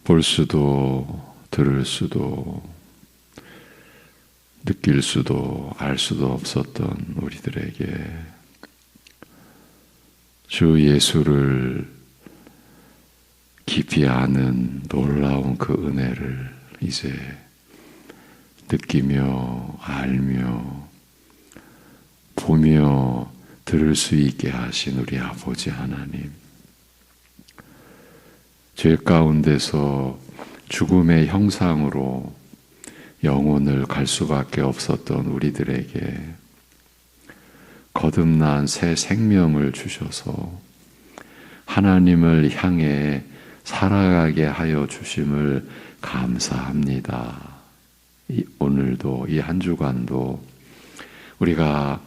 볼 수도 들을 수도 느낄 수도 알 수도 없었던 우리들에게 주 예수를 깊이 아는 놀라운 그 은혜를 이제 느끼며 알며 보며 들을 수 있게 하신 우리 아버지 하나님, 죄 가운데서 죽음의 형상으로 영혼을 갈 수밖에 없었던 우리들에게 거듭난 새 생명을 주셔서 하나님을 향해 살아가게 하여 주심을 감사합니다. 오늘도 이 한 주간도 우리가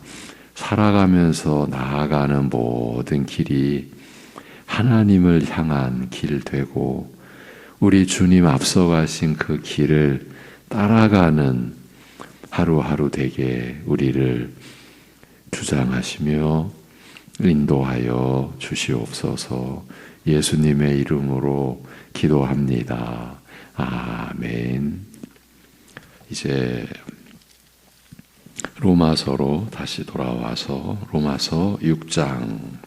살아가면서 나아가는 모든 길이 하나님을 향한 길 되고 우리 주님 앞서가신 그 길을 따라가는 하루하루 되게 우리를 주장하시며 인도하여 주시옵소서. 예수님의 이름으로 기도합니다. 아멘. 이제 로마서로 다시 돌아와서 로마서 6장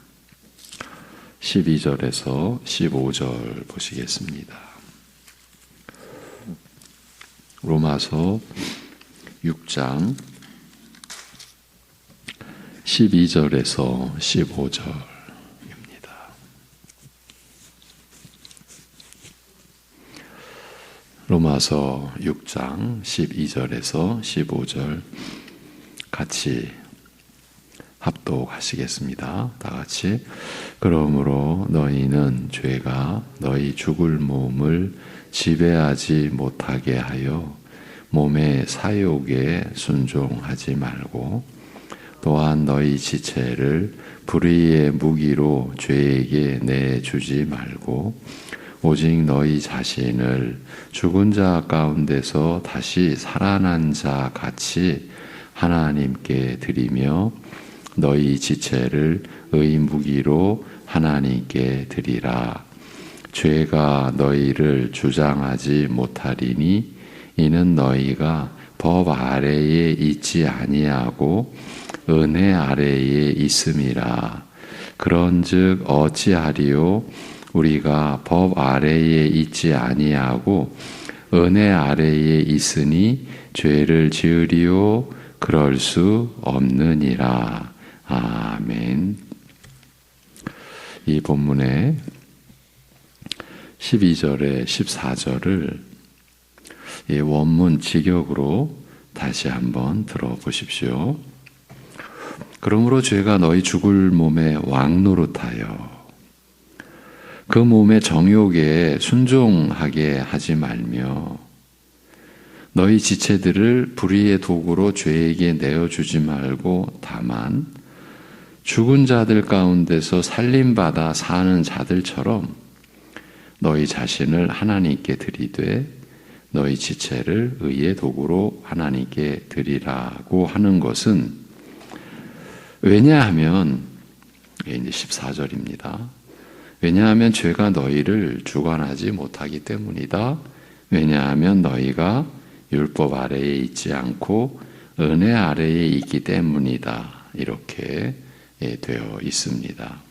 12절에서 15절 보시겠습니다. 로마서 6장 12절에서 15절입니다. 로마서 6장 12절에서 15절 같이 합독하시겠습니다. 다 같이. 그러므로 너희는 죄가 너희 죽을 몸을 지배하지 못하게 하여 몸의 사욕에 순종하지 말고 또한 너희 지체를 불의의 무기로 죄에게 내주지 말고 오직 너희 자신을 죽은 자 가운데서 다시 살아난 자 같이 하나님께 드리며 너희 지체를 의 무기로 하나님께 드리라. 죄가 너희를 주장하지 못하리니 이는 너희가 법 아래에 있지 아니하고 은혜 아래에 있음이라. 그런즉 어찌하리요? 우리가 법 아래에 있지 아니하고 은혜 아래에 있으니 죄를 지으리요? 그럴 수 없느니라. 아멘. 이 본문의 12절에 14절을 이 원문 직역으로 다시 한번 들어보십시오. 그러므로 죄가 너희 죽을 몸에 왕노릇하여 그 몸의 정욕에 순종하게 하지 말며 너희 지체들을 불의의 도구로 죄에게 내어주지 말고 다만 죽은 자들 가운데서 살림받아 사는 자들처럼 너희 자신을 하나님께 드리되 너희 지체를 의의 도구로 하나님께 드리라고 하는 것은 왜냐하면 이제 14절입니다. 왜냐하면 죄가 너희를 주관하지 못하기 때문이다. 왜냐하면 너희가 율법 아래에 있지 않고 은혜 아래에 있기 때문이다. 이렇게 되어 있습니다.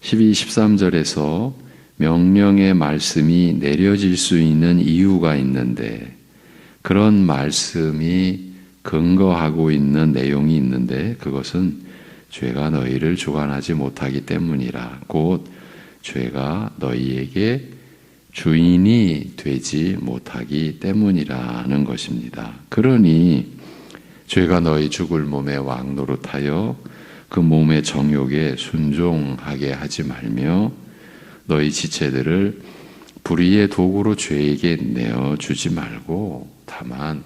12, 13절에서 명령의 말씀이 내려질 수 있는 이유가 있는데 그런 말씀이 근거하고 있는 내용이 있는데 그것은 죄가 너희를 주관하지 못하기 때문이라. 곧 죄가 너희에게 주인이 되지 못하기 때문이라는 것입니다. 그러니 죄가 너희 죽을 몸에 왕노릇하여 그 몸의 정욕에 순종하게 하지 말며 너희 지체들을 불의의 도구로 죄에게 내어주지 말고 다만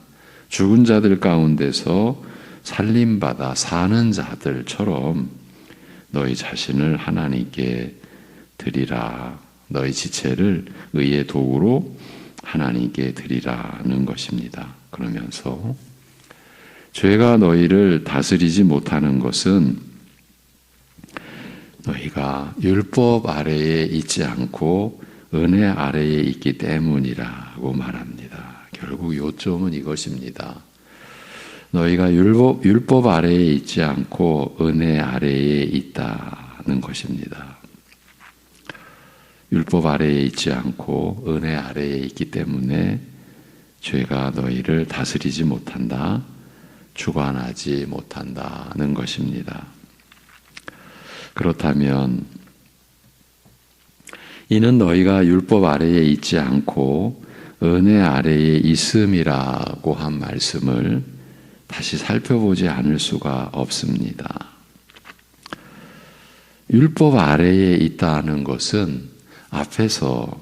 죽은 자들 가운데서 살림받아 사는 자들처럼 너희 자신을 하나님께 드리라. 너희 지체를 의의 도구로 하나님께 드리라는 것입니다. 그러면서 죄가 너희를 다스리지 못하는 것은 너희가 율법 아래에 있지 않고 은혜 아래에 있기 때문이라고 말합니다. 결국 요점은 이것입니다. 너희가 율법 아래에 있지 않고 은혜 아래에 있다는 것입니다. 율법 아래에 있지 않고 은혜 아래에 있기 때문에 죄가 너희를 다스리지 못한다, 주관하지 못한다는 것입니다. 그렇다면 이는 너희가 율법 아래에 있지 않고 은혜 아래에 있음이라고 한 말씀을 다시 살펴보지 않을 수가 없습니다. 율법 아래에 있다는 것은 앞에서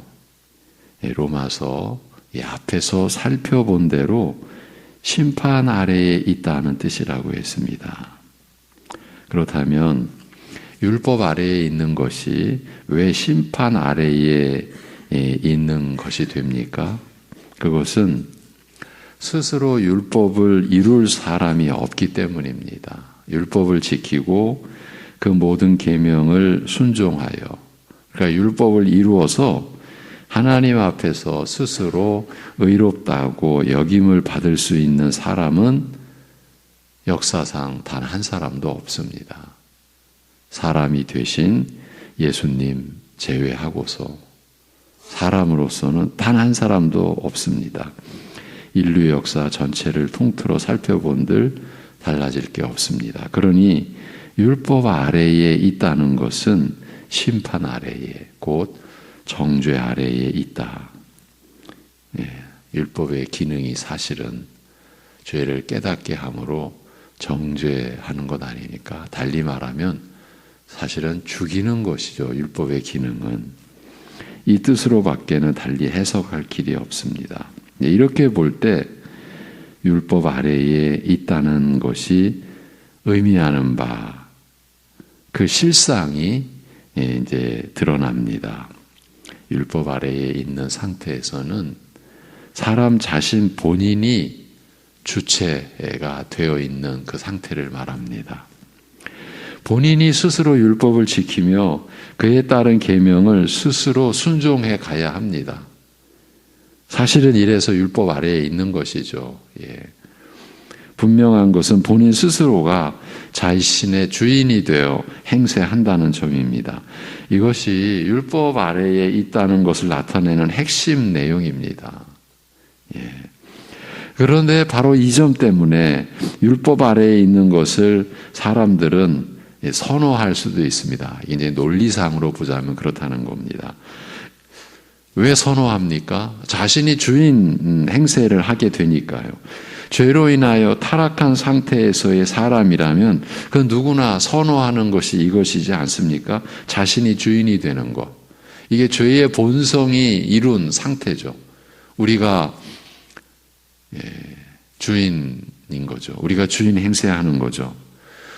로마서 앞에서 살펴본 대로 심판 아래에 있다는 뜻이라고 했습니다. 그렇다면 율법 아래에 있는 것이 왜 심판 아래에 있는 것이 됩니까? 그것은 스스로 율법을 이룰 사람이 없기 때문입니다. 율법을 지키고 그 모든 계명을 순종하여, 그러니까 율법을 이루어서 하나님 앞에서 스스로 의롭다고 여김을 받을 수 있는 사람은 역사상 단 한 사람도 없습니다. 사람이 되신 예수님 제외하고서 사람으로서는 단 한 사람도 없습니다. 인류 역사 전체를 통틀어 살펴본들 달라질 게 없습니다. 그러니 율법 아래에 있다는 것은 심판 아래에, 곧 정죄 아래에 있다. 율법의 기능이 사실은 죄를 깨닫게 함으로 정죄하는 것 아니니까, 달리 말하면 사실은 죽이는 것이죠. 율법의 기능은. 이 뜻으로 밖에는 달리 해석할 길이 없습니다. 이렇게 볼 때 율법 아래에 있다는 것이 의미하는 바, 그 실상이 이제 드러납니다. 율법 아래에 있는 상태에서는 사람 자신 본인이 주체가 되어 있는 그 상태를 말합니다. 본인이 스스로 율법을 지키며 그에 따른 계명을 스스로 순종해 가야 합니다. 사실은 이래서 율법 아래에 있는 것이죠. 분명한 것은 본인 스스로가 자신의 주인이 되어 행세한다는 점입니다. 이것이 율법 아래에 있다는 것을 나타내는 핵심 내용입니다. 그런데 바로 이 점 때문에 율법 아래에 있는 것을 사람들은 선호할 수도 있습니다. 이제 논리상으로 보자면 그렇다는 겁니다. 왜 선호합니까? 자신이 주인 행세를 하게 되니까요. 죄로 인하여 타락한 상태에서의 사람이라면 그 누구나 선호하는 것이 이것이지 않습니까? 자신이 주인이 되는 것. 이게 죄의 본성이 이룬 상태죠. 우리가 주인인 거죠. 우리가 주인 행세하는 거죠.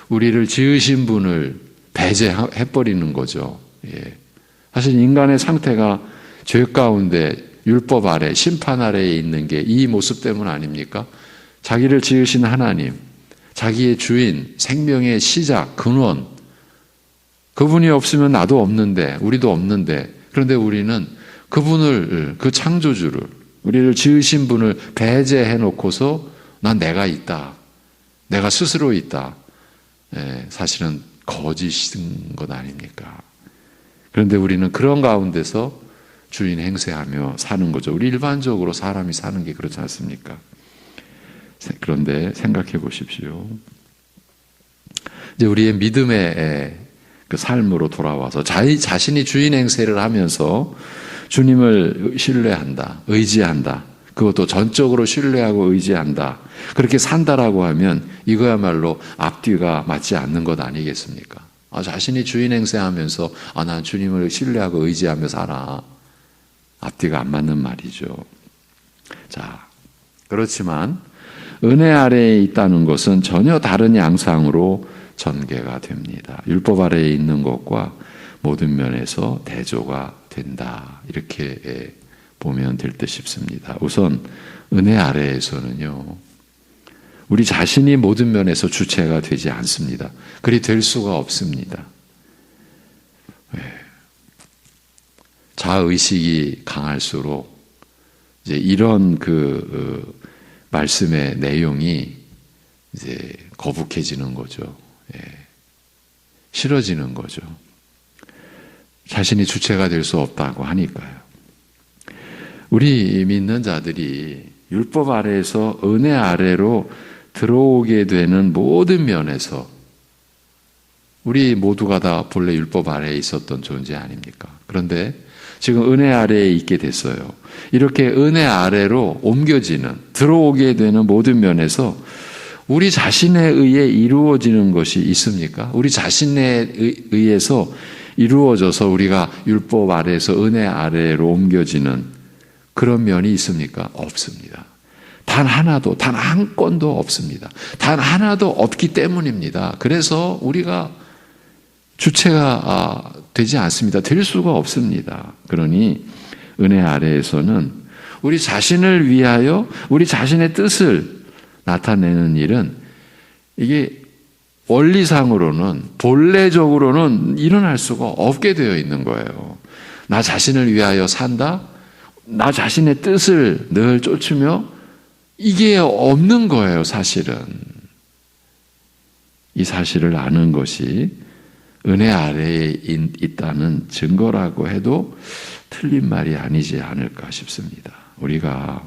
우리를 지으신 분을 배제해버리는 거죠. 사실 인간의 상태가 죄 가운데 율법 아래, 심판 아래에 있는 게 이 모습 때문 아닙니까? 자기를 지으신 하나님, 자기의 주인, 생명의 시작, 근원, 그분이 없으면 나도 없는데, 우리도 없는데, 그런데 우리는 그분을, 그 창조주를, 우리를 지으신 분을 배제해 놓고서 난 내가 있다, 내가 스스로 있다. 사실은 거짓인 것 아닙니까? 그런데 우리는 그런 가운데서 주인 행세하며 사는 거죠. 우리 일반적으로 사람이 사는 게 그렇지 않습니까? 그런데 생각해 보십시오. 이제 우리의 믿음의 그 삶으로 돌아와서 자신이 주인 행세를 하면서 주님을 신뢰한다, 의지한다. 그것도 전적으로 신뢰하고 의지한다. 그렇게 산다라고 하면 이거야말로 앞뒤가 맞지 않는 것 아니겠습니까? 자신이 주인 행세하면서 난 주님을 신뢰하고 의지하며 살아. 앞뒤가 안 맞는 말이죠. 자, 그렇지만 은혜 아래에 있다는 것은 전혀 다른 양상으로 전개가 됩니다. 율법 아래에 있는 것과 모든 면에서 대조가 된다. 이렇게 보면 될 듯 싶습니다. 우선 은혜 아래에서는요, 우리 자신이 모든 면에서 주체가 되지 않습니다. 그리 될 수가 없습니다. 자의식이 강할수록 이제 이런 말씀의 내용이 이제 거북해지는 거죠. 예. 싫어지는 거죠. 자신이 주체가 될 수 없다고 하니까요. 우리 믿는 자들이 율법 아래에서 은혜 아래로 들어오게 되는 모든 면에서 우리 모두가 다 본래 율법 아래에 있었던 존재 아닙니까? 그런데 지금 은혜 아래에 있게 됐어요. 이렇게 은혜 아래로 옮겨지는, 들어오게 되는 모든 면에서 우리 자신에 의해 이루어지는 것이 있습니까? 우리 자신에 의해서 이루어져서 우리가 율법 아래에서 은혜 아래로 옮겨지는 그런 면이 있습니까? 없습니다. 단 하나도, 단 한 건도 없습니다. 단 하나도 없기 때문입니다. 그래서 우리가 주체가 되지 않습니다. 될 수가 없습니다. 그러니 은혜 아래에서는 우리 자신을 위하여 우리 자신의 뜻을 나타내는 일은 이게 원리상으로는 본래적으로는 일어날 수가 없게 되어 있는 거예요. 나 자신을 위하여 산다? 나 자신의 뜻을 늘 쫓으며 이게 없는 거예요, 사실은. 이 사실을 아는 것이 은혜 아래에 있다는 증거라고 해도 틀린 말이 아니지 않을까 싶습니다. 우리가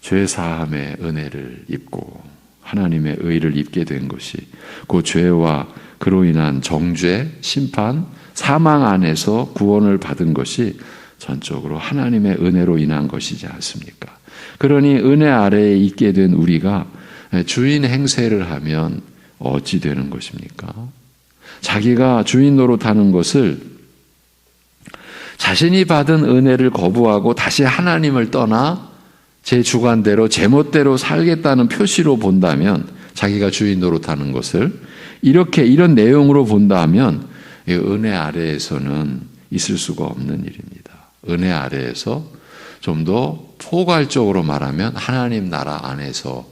죄 사함의 은혜를 입고 하나님의 의를 입게 된 것이 그 죄와 그로 인한 정죄, 심판, 사망 안에서 구원을 받은 것이 전적으로 하나님의 은혜로 인한 것이지 않습니까? 그러니 은혜 아래에 있게 된 우리가 주인 행세를 하면 어찌 되는 것입니까? 자기가 주인 노릇하는 것을 자신이 받은 은혜를 거부하고 다시 하나님을 떠나 제 주관대로 제멋대로 살겠다는 표시로 본다면, 자기가 주인 노릇하는 것을 이런 내용으로 본다면 은혜 아래에서는 있을 수가 없는 일입니다. 은혜 아래에서 좀 더 포괄적으로 말하면 하나님 나라 안에서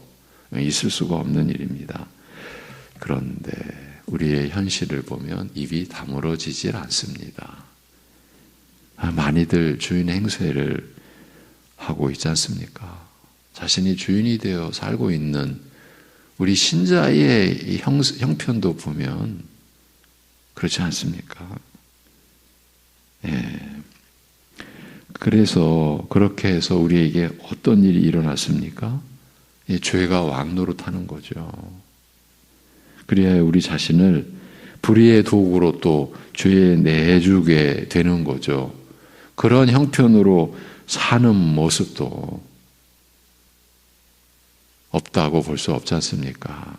있을 수가 없는 일입니다. 그런데 우리의 현실을 보면 입이 다물어지질 않습니다. 많이들 주인 행세를 하고 있지 않습니까? 자신이 주인이 되어 살고 있는 우리 신자의 형편도 보면 그렇지 않습니까? 예. 그래서 그렇게 해서 우리에게 어떤 일이 일어났습니까? 예, 죄가 왕노릇하는 거죠. 그래야 우리 자신을 불의의 도구로 또 죄에 내주게 되는 거죠. 그런 형편으로 사는 모습도 없다고 볼 수 없지 않습니까?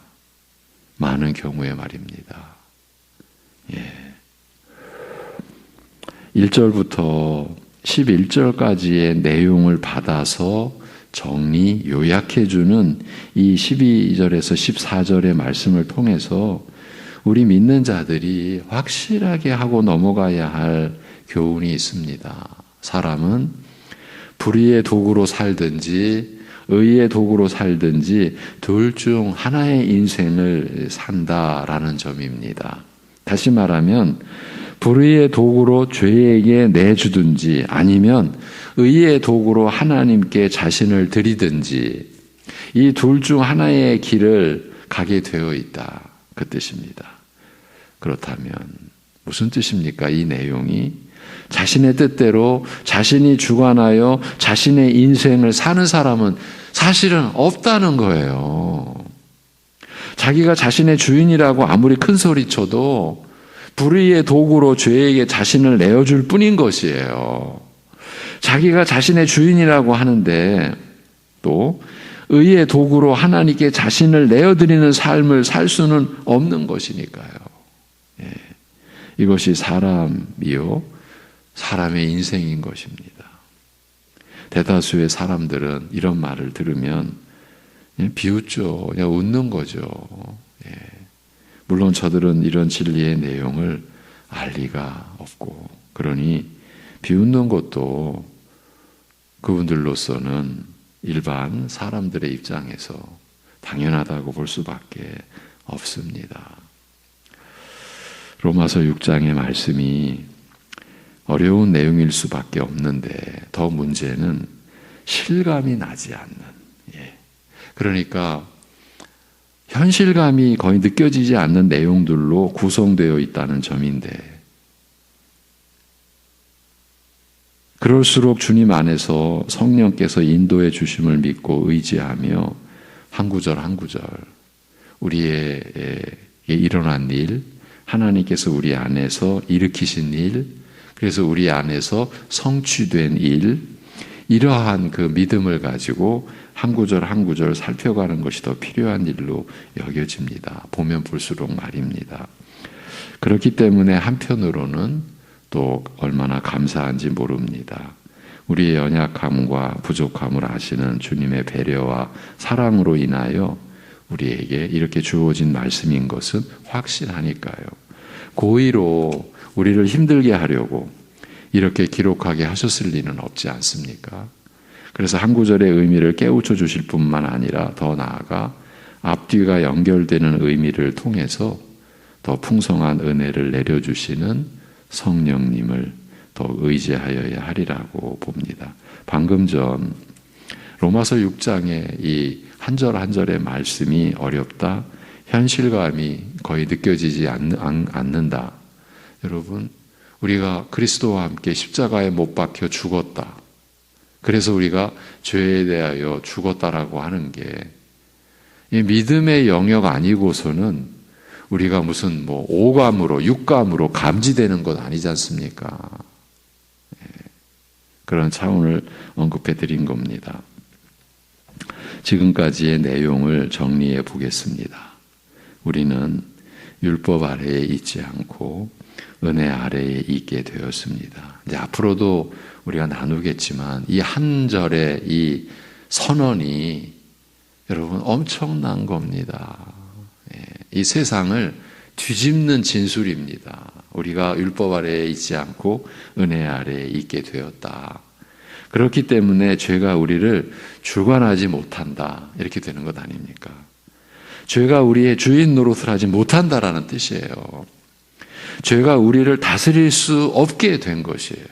많은 경우에 말입니다. 예. 1절부터 11절까지의 내용을 받아서 정리, 요약해주는 이 12절에서 14절의 말씀을 통해서 우리 믿는 자들이 확실하게 하고 넘어가야 할 교훈이 있습니다. 사람은 불의의 도구로 살든지 의의 도구로 살든지 둘 중 하나의 인생을 산다라는 점입니다. 다시 말하면 불의의 도구로 죄에게 내주든지 아니면 의의 도구로 하나님께 자신을 드리든지 이 둘 중 하나의 길을 가게 되어 있다. 그 뜻입니다. 그렇다면 무슨 뜻입니까? 이 내용이 자신의 뜻대로 자신이 주관하여 자신의 인생을 사는 사람은 사실은 없다는 거예요. 자기가 자신의 주인이라고 아무리 큰 소리 쳐도 불의의 도구로 죄에게 자신을 내어줄 뿐인 것이에요. 자기가 자신의 주인이라고 하는데 또 의의 도구로 하나님께 자신을 내어드리는 삶을 살 수는 없는 것이니까요. 예. 이것이 사람이요, 사람의 인생인 것입니다. 대다수의 사람들은 이런 말을 들으면 그냥 비웃죠. 그냥 웃는 거죠. 예. 물론 저들은 이런 진리의 내용을 알 리가 없고, 그러니 비웃는 것도 그분들로서는 일반 사람들의 입장에서 당연하다고 볼 수밖에 없습니다. 로마서 6장의 말씀이 어려운 내용일 수밖에 없는데 더 문제는 실감이 나지 않는, 그러니까 현실감이 거의 느껴지지 않는 내용들로 구성되어 있다는 점인데, 그럴수록 주님 안에서 성령께서 인도해 주심을 믿고 의지하며 한 구절 한 구절 우리에게 일어난 일, 하나님께서 우리 안에서 일으키신 일, 그래서 우리 안에서 성취된 일, 이러한 그 믿음을 가지고 한 구절 한 구절 살펴가는 것이 더 필요한 일로 여겨집니다. 보면 볼수록 말입니다. 그렇기 때문에 한편으로는 또 얼마나 감사한지 모릅니다. 우리의 연약함과 부족함을 아시는 주님의 배려와 사랑으로 인하여 우리에게 이렇게 주어진 말씀인 것은 확실하니까요. 고의로 우리를 힘들게 하려고 이렇게 기록하게 하셨을 리는 없지 않습니까? 그래서 한 구절의 의미를 깨우쳐 주실 뿐만 아니라 더 나아가 앞뒤가 연결되는 의미를 통해서 더 풍성한 은혜를 내려주시는 성령님을 더 의지하여야 하리라고 봅니다. 방금 전 로마서 6장의 이 한 절 한 절의 말씀이 어렵다, 현실감이 거의 느껴지지 않는다. 여러분, 우리가 그리스도와 함께 십자가에 못 박혀 죽었다. 그래서 우리가 죄에 대하여 죽었다라고 하는 게 이 믿음의 영역 아니고서는 우리가 무슨 오감으로 육감으로 감지되는 것 아니지 않습니까? 그런 차원을 언급해 드린 겁니다. 지금까지의 내용을 정리해 보겠습니다. 우리는 율법 아래에 있지 않고 은혜 아래에 있게 되었습니다. 이제 앞으로도 우리가 나누겠지만 이 한 절의 이 선언이 여러분 엄청난 겁니다. 이 세상을 뒤집는 진술입니다. 우리가 율법 아래에 있지 않고 은혜 아래에 있게 되었다. 그렇기 때문에 죄가 우리를 주관하지 못한다. 이렇게 되는 것 아닙니까? 죄가 우리의 주인 노릇을 하지 못한다라는 뜻이에요. 죄가 우리를 다스릴 수 없게 된 것이에요.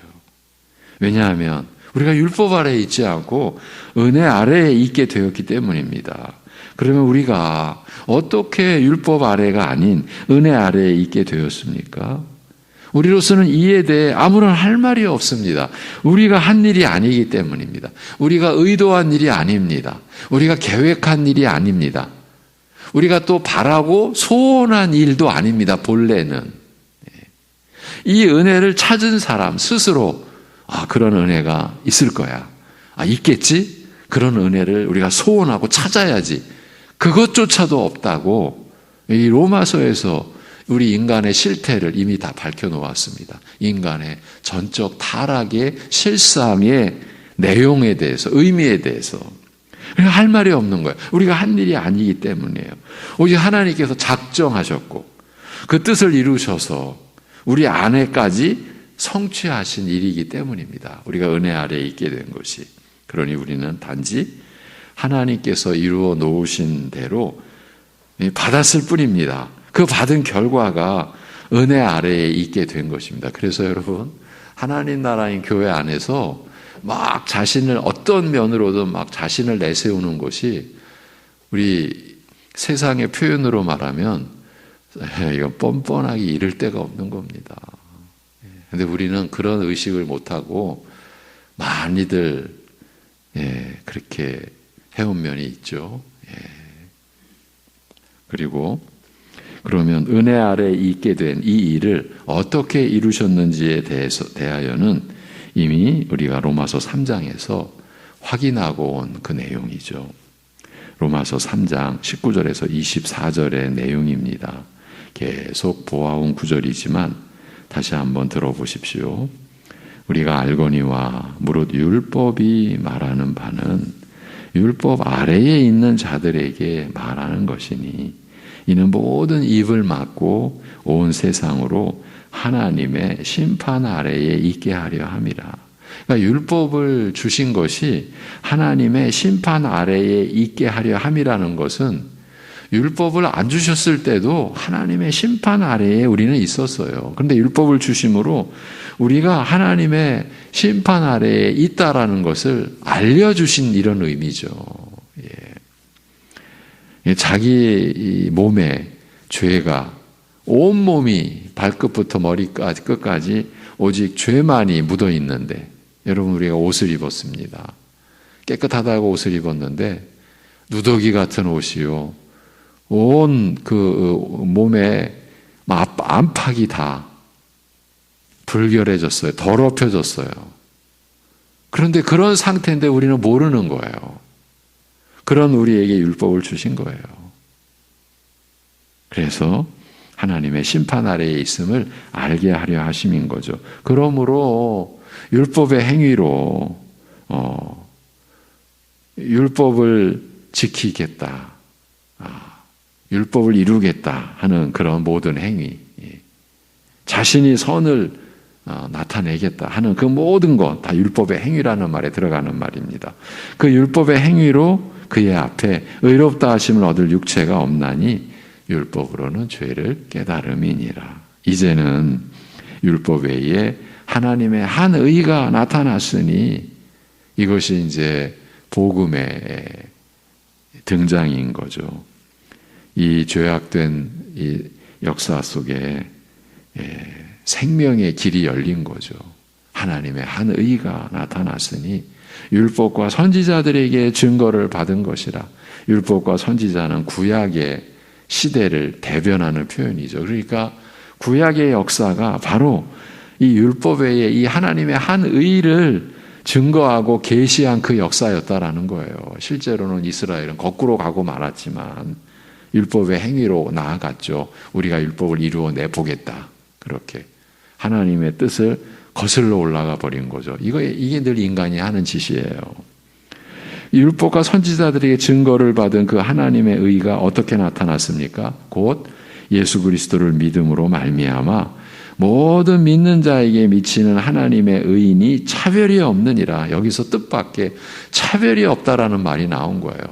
왜냐하면 우리가 율법 아래에 있지 않고 은혜 아래에 있게 되었기 때문입니다. 그러면 우리가 어떻게 율법 아래가 아닌 은혜 아래에 있게 되었습니까? 우리로서는 이에 대해 아무런 할 말이 없습니다. 우리가 한 일이 아니기 때문입니다. 우리가 의도한 일이 아닙니다. 우리가 계획한 일이 아닙니다. 우리가 또 바라고 소원한 일도 아닙니다. 본래는. 이 은혜를 찾은 사람 스스로 그런 은혜가 있을 거야. 있겠지? 그런 은혜를 우리가 소원하고 찾아야지. 그것조차도 없다고 이 로마서에서 우리 인간의 실태를 이미 다 밝혀놓았습니다. 인간의 전적 타락의 실상의 내용에 대해서, 의미에 대해서. 할 말이 없는 거예요. 우리가 한 일이 아니기 때문이에요. 오직 하나님께서 작정하셨고 그 뜻을 이루셔서 우리 안에까지 성취하신 일이기 때문입니다. 우리가 은혜 아래에 있게 된 것이. 그러니 우리는 단지 하나님께서 이루어 놓으신 대로 받았을 뿐입니다. 그 받은 결과가 은혜 아래에 있게 된 것입니다. 그래서 여러분, 하나님 나라인 교회 안에서 막 자신을 어떤 면으로든 막 자신을 내세우는 것이 우리 세상의 표현으로 말하면 이건 뻔뻔하게 이를 데가 없는 겁니다. 근데 우리는 그런 의식을 못하고 많이들 그렇게 해온 면이 있죠. 그리고 그러면 은혜 아래에 있게 된 이 일을 어떻게 이루셨는지에 대하여는 이미 우리가 로마서 3장에서 확인하고 온 그 내용이죠. 로마서 3장 19절에서 24절의 내용입니다. 계속 보아온 구절이지만 다시 한번 들어보십시오. 우리가 알거니와 무릇 율법이 말하는 바는 율법 아래에 있는 자들에게 말하는 것이니 이는 모든 입을 막고 온 세상으로 하나님의 심판 아래에 있게 하려 함이라. 그러니까 율법을 주신 것이 하나님의 심판 아래에 있게 하려 함이라는 것은 율법을 안 주셨을 때도 하나님의 심판 아래에 우리는 있었어요. 그런데 율법을 주심으로 우리가 하나님의 심판 아래에 있다라는 것을 알려주신 이런 의미죠. 예. 자기 몸에 죄가 온몸이 발끝부터 머리까지 끝까지 오직 죄만이 묻어 있는데, 여러분 우리가 옷을 입었습니다. 깨끗하다고 옷을 입었는데 누더기 같은 옷이요, 온 그 몸에 안팎이 다 불결해졌어요. 더럽혀졌어요. 그런데 그런 상태인데 우리는 모르는 거예요. 그런 우리에게 율법을 주신 거예요. 그래서 하나님의 심판 아래에 있음을 알게 하려 하심인 거죠. 그러므로 율법의 행위로 율법을 지키겠다, 율법을 이루겠다 하는 그런 모든 행위, 자신이 선을 나타내겠다 하는 그 모든 것 다 율법의 행위라는 말에 들어가는 말입니다. 그 율법의 행위로 그의 앞에 의롭다 하심을 얻을 육체가 없나니 율법으로는 죄를 깨달음이니라. 이제는 율법 외에 하나님의 한 의가 나타났으니 이것이 이제 복음의 등장인 거죠. 이 죄악된 이 역사 속에 생명의 길이 열린 거죠. 하나님의 한 의가 나타났으니 율법과 선지자들에게 증거를 받은 것이라. 율법과 선지자는 구약의 시대를 대변하는 표현이죠. 그러니까 구약의 역사가 바로 이 율법 외에 이 하나님의 한 의를 증거하고 계시한 그 역사였다라는 거예요. 실제로는 이스라엘은 거꾸로 가고 말았지만 율법의 행위로 나아갔죠. 우리가 율법을 이루어내 보겠다, 그렇게 하나님의 뜻을 거슬러 올라가 버린 거죠. 이게 늘 인간이 하는 짓이에요. 율법과 선지자들에게 증거를 받은 그 하나님의 의가 어떻게 나타났습니까? 곧 예수 그리스도를 믿음으로 말미암아 모든 믿는 자에게 미치는 하나님의 의인이 차별이 없느니라. 여기서 뜻밖의 차별이 없다라는 말이 나온 거예요.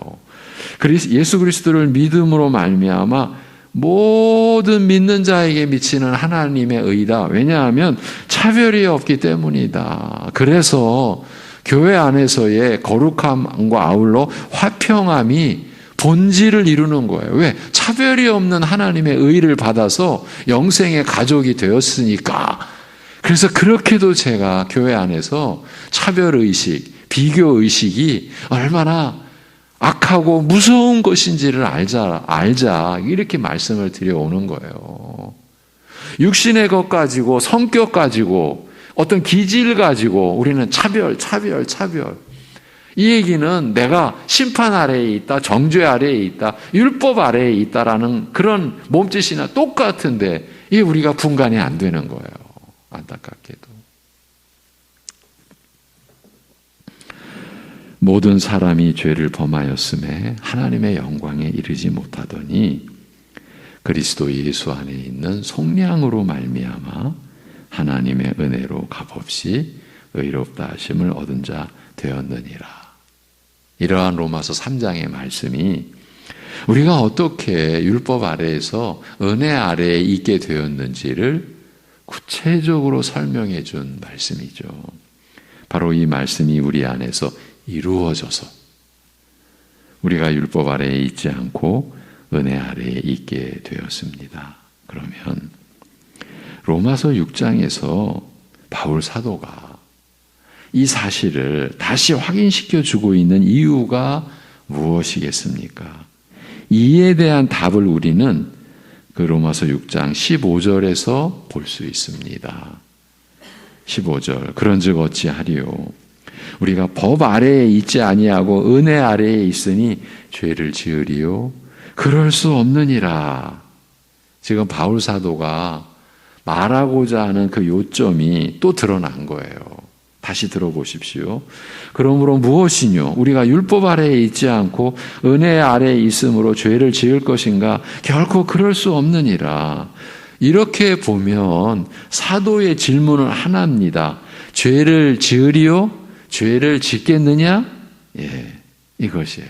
예수 그리스도를 믿음으로 말미암아 모든 믿는 자에게 미치는 하나님의 의다. 왜냐하면 차별이 없기 때문이다. 그래서 교회 안에서의 거룩함과 아울러 화평함이 본질을 이루는 거예요. 왜? 차별이 없는 하나님의 의를 받아서 영생의 가족이 되었으니까. 그래서 그렇게도 제가 교회 안에서 차별의식, 비교의식이 얼마나 악하고 무서운 것인지를 알자 이렇게 말씀을 드려오는 거예요. 육신의 것 가지고, 성격 가지고, 어떤 기질 가지고 우리는 차별. 이 얘기는 내가 심판 아래에 있다, 정죄 아래에 있다, 율법 아래에 있다라는 그런 몸짓이나 똑같은데 이게 우리가 분간이 안 되는 거예요. 안타깝게도. 모든 사람이 죄를 범하였음에 하나님의 영광에 이르지 못하더니 그리스도 예수 안에 있는 속량으로 말미암아 하나님의 은혜로 값없이 의롭다 하심을 얻은 자 되었느니라. 이러한 로마서 3장의 말씀이 우리가 어떻게 율법 아래에서 은혜 아래에 있게 되었는지를 구체적으로 설명해 준 말씀이죠. 바로 이 말씀이 우리 안에서 이루어져서 우리가 율법 아래에 있지 않고 은혜 아래에 있게 되었습니다. 그러면 로마서 6장에서 바울 사도가 이 사실을 다시 확인시켜 주고 있는 이유가 무엇이겠습니까? 이에 대한 답을 우리는 그 로마서 6장 15절에서 볼 수 있습니다. 15절. 그런즉 어찌하리요? 우리가 법 아래에 있지 아니하고 은혜 아래에 있으니 죄를 지으리요? 그럴 수 없느니라. 지금 바울 사도가 말하고자 하는 그 요점이 또 드러난 거예요. 다시 들어보십시오. 그러므로 무엇이뇨? 우리가 율법 아래에 있지 않고 은혜 아래에 있으므로 죄를 지을 것인가? 결코 그럴 수 없느니라. 이렇게 보면 사도의 질문은 하나입니다. 죄를 지으리요? 죄를 짓겠느냐? 예, 이것이에요.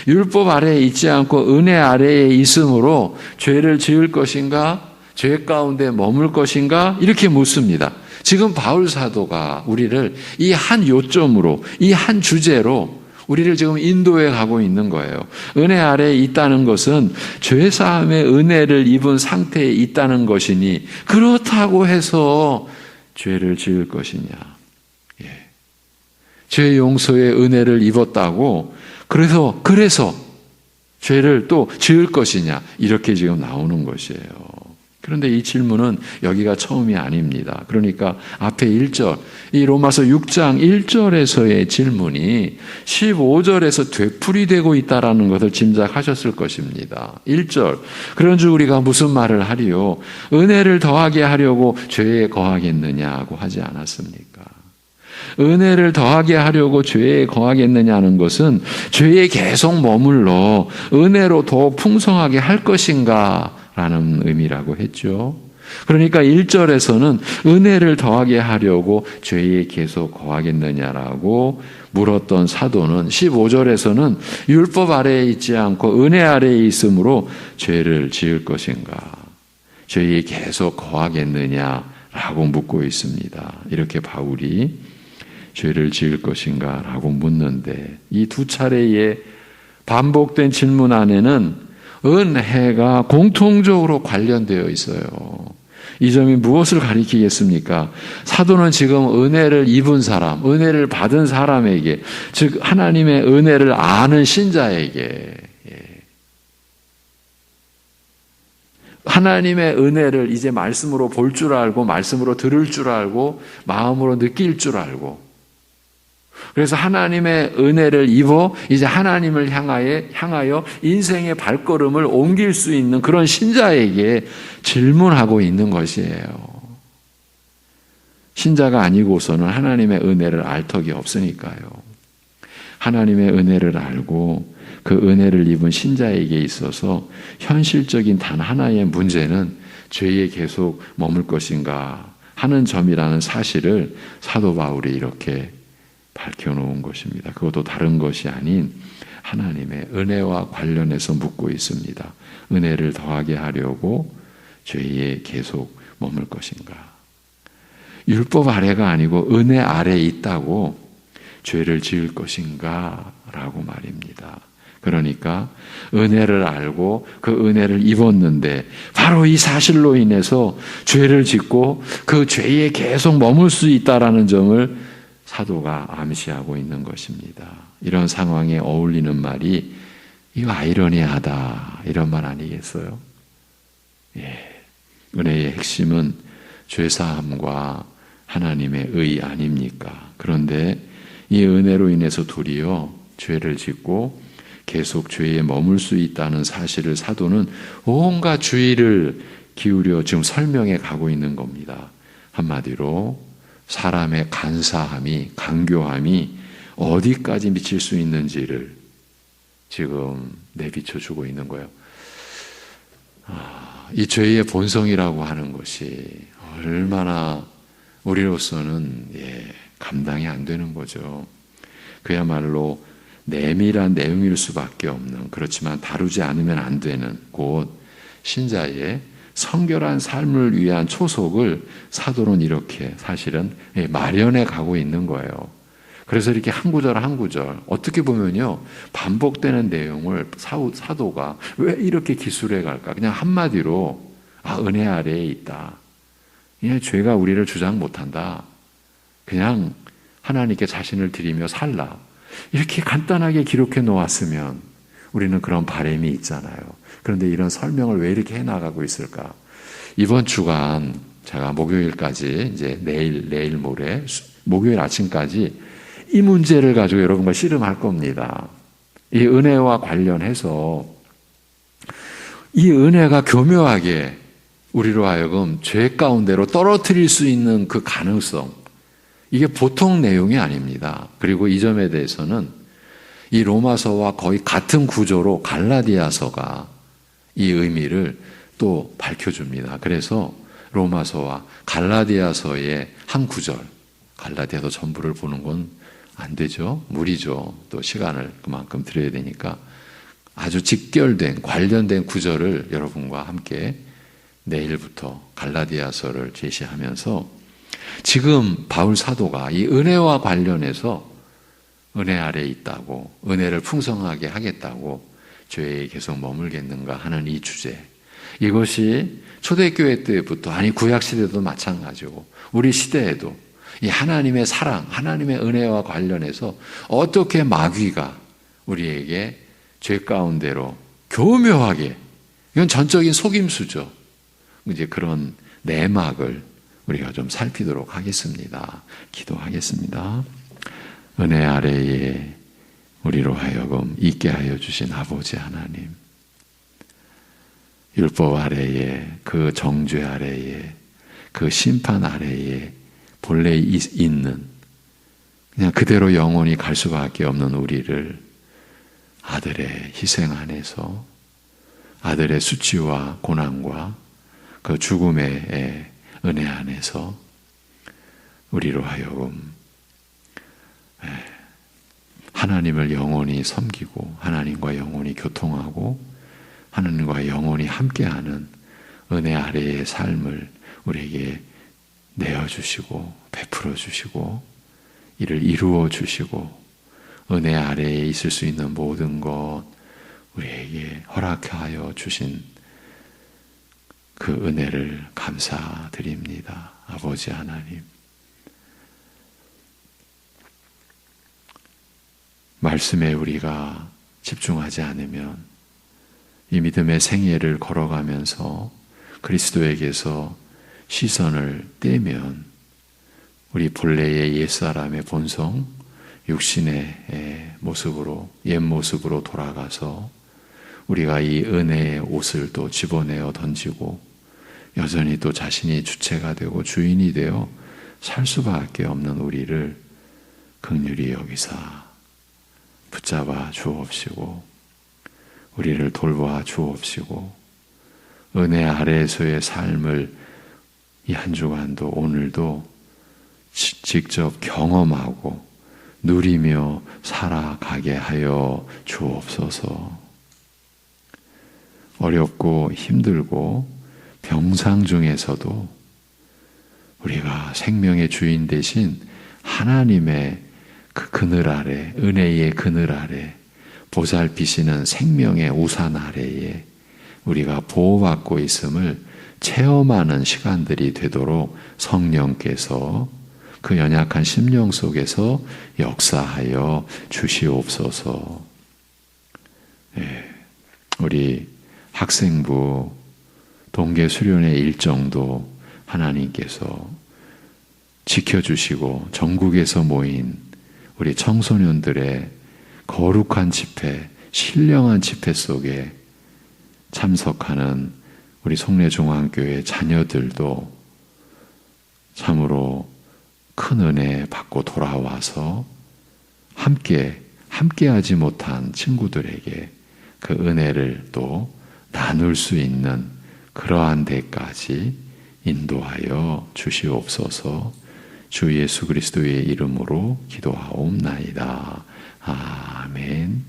율법 아래에 있지 않고 은혜 아래에 있으므로 죄를 지을 것인가? 죄 가운데 머물 것인가? 이렇게 묻습니다. 지금 바울 사도가 우리를 이 한 요점으로, 이 한 주제로 우리를 지금 인도해 가고 있는 거예요. 은혜 아래에 있다는 것은 죄사함의 은혜를 입은 상태에 있다는 것이니 그렇다고 해서 죄를 지을 것이냐. 죄 용서의 은혜를 입었다고 그래서 죄를 또 지을 것이냐. 이렇게 지금 나오는 것이에요. 그런데 이 질문은 여기가 처음이 아닙니다. 그러니까 앞에 1절, 이 로마서 6장 1절에서의 질문이 15절에서 되풀이되고 있다는 것을 짐작하셨을 것입니다. 1절, 그런즉 우리가 무슨 말을 하리요? 은혜를 더하게 하려고 죄에 거하겠느냐고 하지 않았습니까? 은혜를 더하게 하려고 죄에 거하겠느냐는 것은 죄에 계속 머물러 은혜로 더 풍성하게 할 것인가 라는 의미라고 했죠. 그러니까 1절에서는 은혜를 더하게 하려고 죄에 계속 거하겠느냐라고 물었던 사도는 15절에서는 율법 아래에 있지 않고 은혜 아래에 있으므로 죄를 지을 것인가, 죄에 계속 거하겠느냐라고 묻고 있습니다. 이렇게 바울이 죄를 지을 것인가 라고 묻는데 이 두 차례의 반복된 질문 안에는 은혜가 공통적으로 관련되어 있어요. 이 점이 무엇을 가리키겠습니까? 사도는 지금 은혜를 입은 사람, 은혜를 받은 사람에게, 즉 하나님의 은혜를 아는 신자에게, 하나님의 은혜를 이제 말씀으로 볼 줄 알고 말씀으로 들을 줄 알고 마음으로 느낄 줄 알고, 그래서 하나님의 은혜를 입어 이제 하나님을 향하여 인생의 발걸음을 옮길 수 있는 그런 신자에게 질문하고 있는 것이에요. 신자가 아니고서는 하나님의 은혜를 알 턱이 없으니까요. 하나님의 은혜를 알고 그 은혜를 입은 신자에게 있어서 현실적인 단 하나의 문제는 죄에 계속 머물 것인가 하는 점이라는 사실을 사도 바울이 이렇게 밝혀놓은 것입니다. 그것도 다른 것이 아닌 하나님의 은혜와 관련해서 묻고 있습니다. 은혜를 더하게 하려고 죄에 계속 머물 것인가? 율법 아래가 아니고 은혜 아래에 있다고 죄를 지을 것인가? 라고 말입니다. 그러니까 은혜를 알고 그 은혜를 입었는데 바로 이 사실로 인해서 죄를 짓고 그 죄에 계속 머물 수 있다는 점을 사도가 암시하고 있는 것입니다. 이런 상황에 어울리는 말이 이거 아이러니하다 이런 말 아니겠어요? 은혜의 핵심은 죄사함과 하나님의 의 아닙니까? 그런데 이 은혜로 인해서 도리어 죄를 짓고 계속 죄에 머물 수 있다는 사실을 사도는 온갖 주의를 기울여 지금 설명해 가고 있는 겁니다. 한마디로 사람의 간사함이, 간교함이 어디까지 미칠 수 있는지를 지금 내비쳐주고 있는 거예요. 이 죄의 본성이라고 하는 것이 얼마나 우리로서는 감당이 안 되는 거죠. 그야말로 내밀한 내용일 수밖에 없는, 그렇지만 다루지 않으면 안 되는 곧 신자의 성결한 삶을 위한 초석을 사도는 이렇게 사실은 마련해 가고 있는 거예요. 그래서 이렇게 한 구절 한 구절 어떻게 보면요 반복되는 내용을 사도가 왜 이렇게 기술해 갈까? 그냥 한마디로 은혜 아래에 있다. 그냥 죄가 우리를 주장 못한다. 그냥 하나님께 자신을 드리며 살라. 이렇게 간단하게 기록해 놓았으면 우리는 그런 바람이 있잖아요. 그런데 이런 설명을 왜 이렇게 해나가고 있을까? 이번 주간 제가 목요일까지 이제 내일 모레 목요일 아침까지 이 문제를 가지고 여러분과 씨름할 겁니다. 이 은혜와 관련해서 이 은혜가 교묘하게 우리로 하여금 죄 가운데로 떨어뜨릴 수 있는 그 가능성, 이게 보통 내용이 아닙니다. 그리고 이 점에 대해서는 이 로마서와 거의 같은 구조로 갈라디아서가 이 의미를 또 밝혀줍니다. 그래서 로마서와 갈라디아서의 한 구절, 갈라디아서 전부를 보는 건 안 되죠. 무리죠. 또 시간을 그만큼 들여야 되니까 아주 직결된 관련된 구절을 여러분과 함께 내일부터 갈라디아서를 제시하면서 지금 바울 사도가 이 은혜와 관련해서 은혜 아래에 있다고, 은혜를 풍성하게 하겠다고 죄에 계속 머물겠는가 하는 이 주제, 이것이 초대교회 때부터, 아니 구약시대도 마찬가지고 우리 시대에도 이 하나님의 사랑, 하나님의 은혜와 관련해서 어떻게 마귀가 우리에게 죄 가운데로 교묘하게, 이건 전적인 속임수죠. 이제 그런 내막을 우리가 좀 살피도록 하겠습니다. 기도하겠습니다. 은혜 아래에 우리로 하여금 있게 하여 주신 아버지 하나님, 율법 아래에, 그 정죄 아래에, 그 심판 아래에 본래 있는, 그냥 그대로 영원히 갈 수밖에 없는 우리를 아들의 희생 안에서, 아들의 수치와 고난과 그 죽음의 은혜 안에서 우리로 하여금 하나님을 영원히 섬기고 하나님과 영원히 교통하고 하나님과 영원히 함께하는 은혜 아래의 삶을 우리에게 내어주시고 베풀어 주시고 이를 이루어 주시고 은혜 아래에 있을 수 있는 모든 것 우리에게 허락하여 주신 그 은혜를 감사드립니다. 아버지 하나님, 말씀에 우리가 집중하지 않으면, 이 믿음의 생애를 걸어가면서 그리스도에게서 시선을 떼면 우리 본래의 옛사람의 본성, 육신의 모습으로, 옛 모습으로 돌아가서 우리가 이 은혜의 옷을 또 집어내어 던지고 여전히 또 자신이 주체가 되고 주인이 되어 살 수밖에 없는 우리를 긍휼히 여기사 붙잡아 주옵시고 우리를 돌보아 주옵시고 은혜 아래에서의 삶을 이 한 주간도 오늘도 직접 경험하고 누리며 살아가게 하여 주옵소서. 어렵고 힘들고 병상 중에서도 우리가 생명의 주인 되신 하나님의 그 그늘 아래, 은혜의 그늘 아래, 보살피시는 생명의 우산 아래에 우리가 보호받고 있음을 체험하는 시간들이 되도록 성령께서 그 연약한 심령 속에서 역사하여 주시옵소서. 우리 학생부 동계 수련회 일정도 하나님께서 지켜주시고 전국에서 모인 우리 청소년들의 거룩한 집회, 신령한 집회 속에 참석하는 우리 송내중앙교회 자녀들도 참으로 큰 은혜 받고 돌아와서 함께하지 못한 친구들에게 그 은혜를 또 나눌 수 있는 그러한 데까지 인도하여 주시옵소서. 주 예수 그리스도의 이름으로 기도하옵나이다. 아멘.